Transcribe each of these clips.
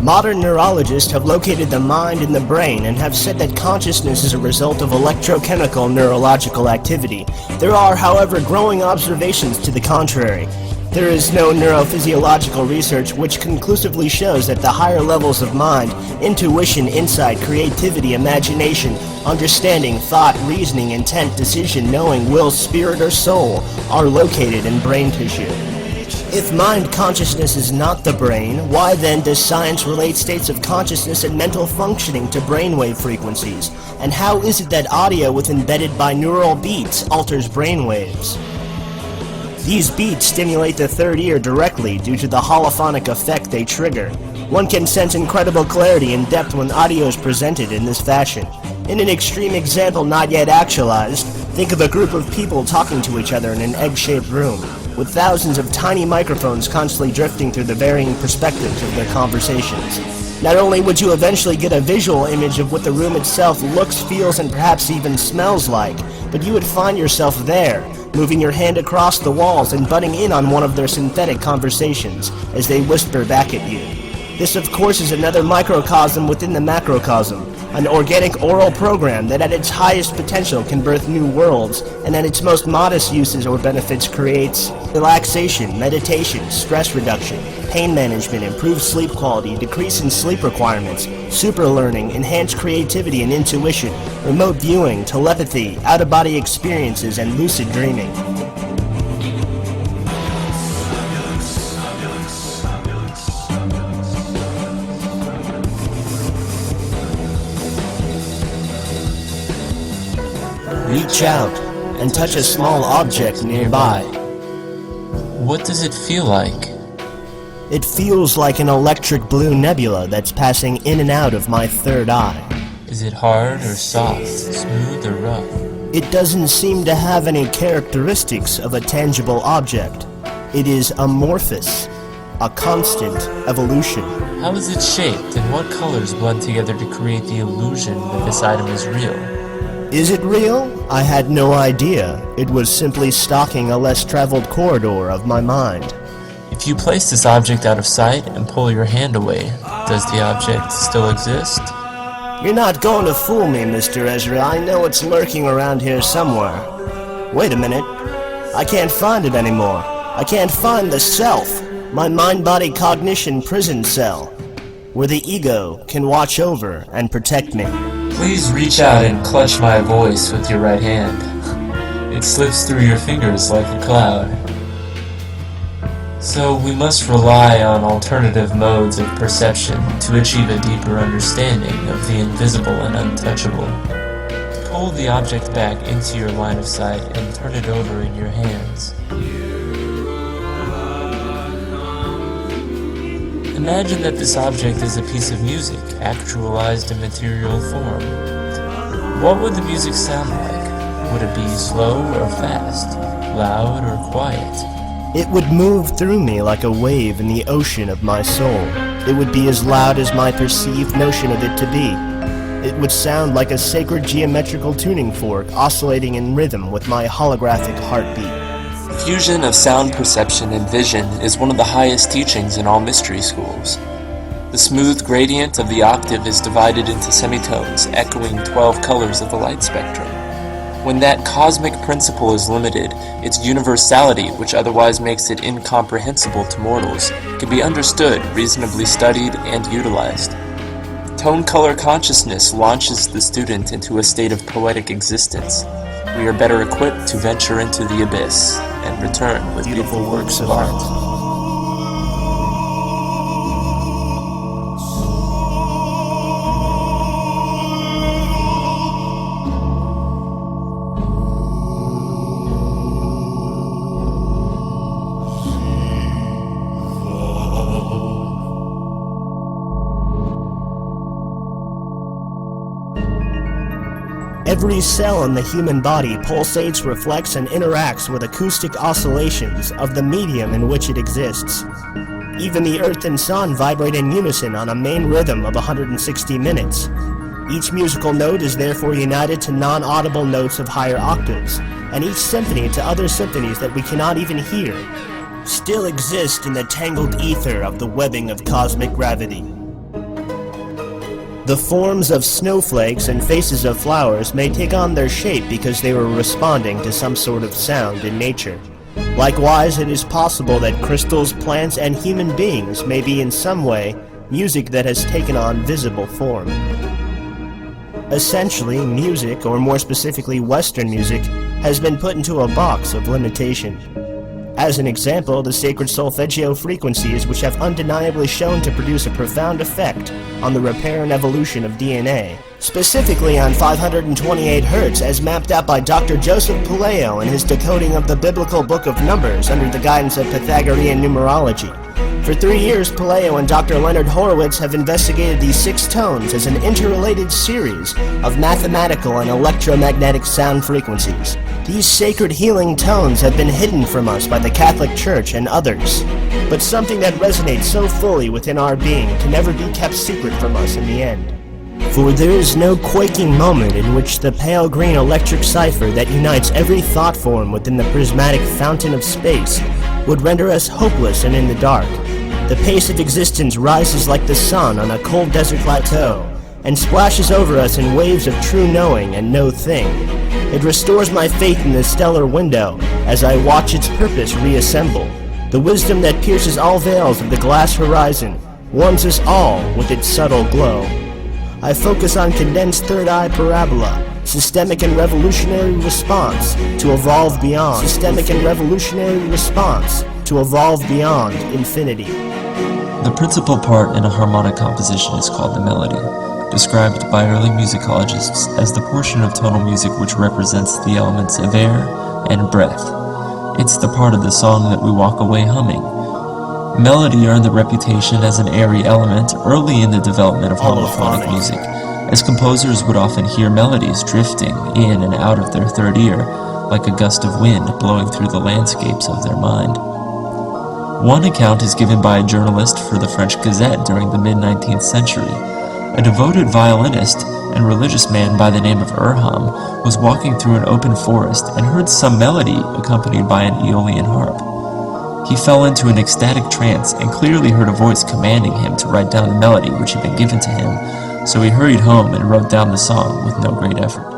Modern neurologists have located the mind in the brain and have said that consciousness is a result of electrochemical neurological activity. There are, however, growing observations to the contrary. There is no neurophysiological research which conclusively shows that the higher levels of mind, intuition, insight, creativity, imagination, understanding, thought, reasoning, intent, decision, knowing, will, spirit, or soul are located in brain tissue. If mind consciousness is not the brain, why then does science relate states of consciousness and mental functioning to brainwave frequencies? And how is it that audio with embedded binaural beats alters brainwaves? These beats stimulate the third ear directly due to the holophonic effect they trigger. One can sense incredible clarity and depth when audio is presented in this fashion. In an extreme example not yet actualized, think of a group of people talking to each other in an egg-shaped room, with thousands of tiny microphones constantly drifting through the varying perspectives of their conversations. Not only would you eventually get a visual image of what the room itself looks, feels, and perhaps even smells like, but you would find yourself there, moving your hand across the walls and butting in on one of their synthetic conversations as they whisper back at you. This, of course, is another microcosm within the macrocosm, an organic oral program that at its highest potential can birth new worlds, and at its most modest uses or benefits creates relaxation, meditation, stress reduction, pain management, improved sleep quality, decrease in sleep requirements, super learning, enhanced creativity and intuition, remote viewing, telepathy, out-of-body experiences, and lucid dreaming. Reach out and touch a small object nearby. What does it feel like? It feels like an electric blue nebula that's passing in and out of my third eye. Is it hard or soft, smooth or rough? It doesn't seem to have any characteristics of a tangible object. It is amorphous, a constant evolution. How is it shaped and what colors blend together to create the illusion that this item is real? Is it real? I had no idea. It was simply stalking a less traveled corridor of my mind. If you place this object out of sight and pull your hand away, does the object still exist? You're not going to fool me, Mr. Ezra. I know it's lurking around here somewhere. Wait a minute. I can't find it anymore. I can't find the self, my mind-body cognition prison cell, where the ego can watch over and protect me. Please reach out and clutch my voice with your right hand. It slips through your fingers like a cloud. So we must rely on alternative modes of perception to achieve a deeper understanding of the invisible and untouchable. Pull the object back into your line of sight and turn it over in your hands. Imagine that this object is a piece of music, actualized in material form. What would the music sound like? Would it be slow or fast? Loud or quiet? It would move through me like a wave in the ocean of my soul. It would be as loud as my perceived notion of it to be. It would sound like a sacred geometrical tuning fork oscillating in rhythm with my holographic heartbeat. Fusion of sound perception and vision is one of the highest teachings in all mystery schools. The smooth gradient of the octave is divided into semitones, echoing 12 colors of the light spectrum. When that cosmic principle is limited, its universality, which otherwise makes it incomprehensible to mortals, can be understood, reasonably studied, and utilized. Tone color consciousness launches the student into a state of poetic existence. We are better equipped to venture into the abyss and return with beautiful works of art. Every cell in the human body pulsates, reflects, and interacts with acoustic oscillations of the medium in which it exists. Even the Earth and Sun vibrate in unison on a main rhythm of 160 minutes. Each musical note is therefore united to non-audible notes of higher octaves, and each symphony to other symphonies that we cannot even hear, still exist in the tangled ether of the webbing of cosmic gravity. The forms of snowflakes and faces of flowers may take on their shape because they were responding to some sort of sound in nature. Likewise, it is possible that crystals, plants, and human beings may be in some way music that has taken on visible form. Essentially, music, or more specifically Western music, has been put into a box of limitation. As an example, the sacred solfeggio frequencies, which have undeniably shown to produce a profound effect on the repair and evolution of DNA, specifically on 528 Hz as mapped out by Dr. Joseph Paleo in his decoding of the biblical book of Numbers under the guidance of Pythagorean numerology. For 3 years, Paleo and Dr. Leonard Horowitz have investigated these 6 tones as an interrelated series of mathematical and electromagnetic sound frequencies. These sacred healing tones have been hidden from us by the Catholic Church and others, but something that resonates so fully within our being can never be kept secret from us in the end. For there is no quaking moment in which the pale green electric cipher that unites every thought form within the prismatic fountain of space would render us hopeless and in the dark. The pace of existence rises like the sun on a cold desert plateau, and splashes over us in waves of true knowing and no thing. It restores my faith in the stellar window as I watch its purpose reassemble. The wisdom that pierces all veils of the glass horizon warms us all with its subtle glow. I focus on condensed third eye parabola, systemic and revolutionary response to evolve beyond. Systemic and revolutionary response to evolve beyond infinity. The principal part in a harmonic composition is called the melody, described by early musicologists as the portion of tonal music which represents the elements of air and breath. It's the part of the song that we walk away humming. Melody earned the reputation as an airy element early in the development of homophonic music, as composers would often hear melodies drifting in and out of their third ear, like a gust of wind blowing through the landscapes of their mind. One account is given by a journalist for the French Gazette during the mid-19th century. A devoted violinist and religious man by the name of Urham was walking through an open forest and heard some melody accompanied by an Aeolian harp. He fell into an ecstatic trance and clearly heard a voice commanding him to write down the melody which had been given to him, so he hurried home and wrote down the song with no great effort.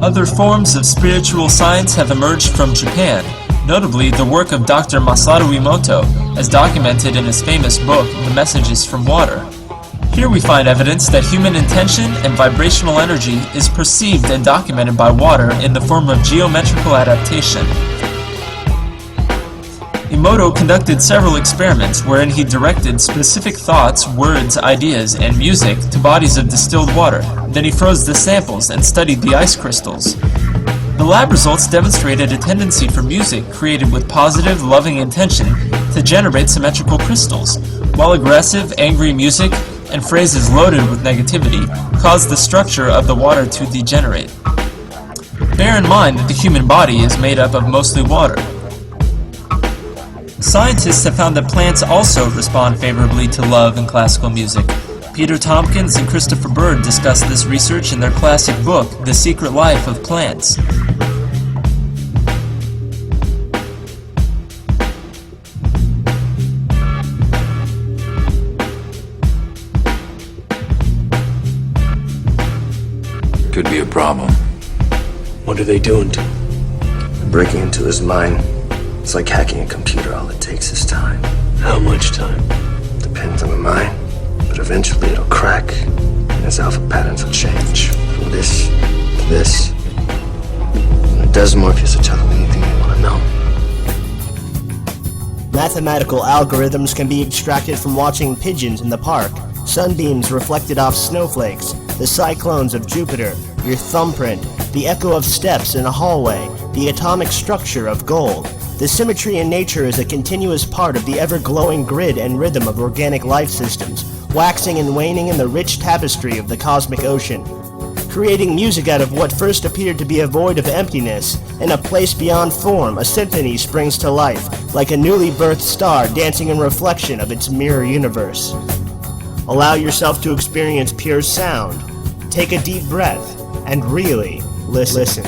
Other forms of spiritual science have emerged from Japan, notably the work of Dr. Masaru Emoto, as documented in his famous book, The Messages from Water. Here we find evidence that human intention and vibrational energy is perceived and documented by water in the form of geometrical adaptation. Emoto conducted several experiments wherein he directed specific thoughts, words, ideas, and music to bodies of distilled water. Then he froze the samples and studied the ice crystals. The lab results demonstrated a tendency for music created with positive, loving intention to generate symmetrical crystals, while aggressive, angry music and phrases loaded with negativity cause the structure of the water to degenerate. Bear in mind that the human body is made up of mostly water. Scientists have found that plants also respond favorably to love and classical music. Peter Tompkins and Christopher Bird discuss this research in their classic book, The Secret Life of Plants. Could be a problem. What are they doing to him? Breaking into his mind. It's like hacking a computer. All it takes is time. How much time? Depends on the mind. But eventually it'll crack, and its alpha patterns will change. From this to this. And it does Morpheus will tell them anything they want to know. Mathematical algorithms can be extracted from watching pigeons in the park, sunbeams reflected off snowflakes, the cyclones of Jupiter, your thumbprint, the echo of steps in a hallway, the atomic structure of gold. The symmetry in nature is a continuous part of the ever-glowing grid and rhythm of organic life systems, waxing and waning in the rich tapestry of the cosmic ocean. Creating music out of what first appeared to be a void of emptiness, in a place beyond form, a symphony springs to life, like a newly birthed star dancing in reflection of its mirror universe. Allow yourself to experience pure sound. Take a deep breath and really listen.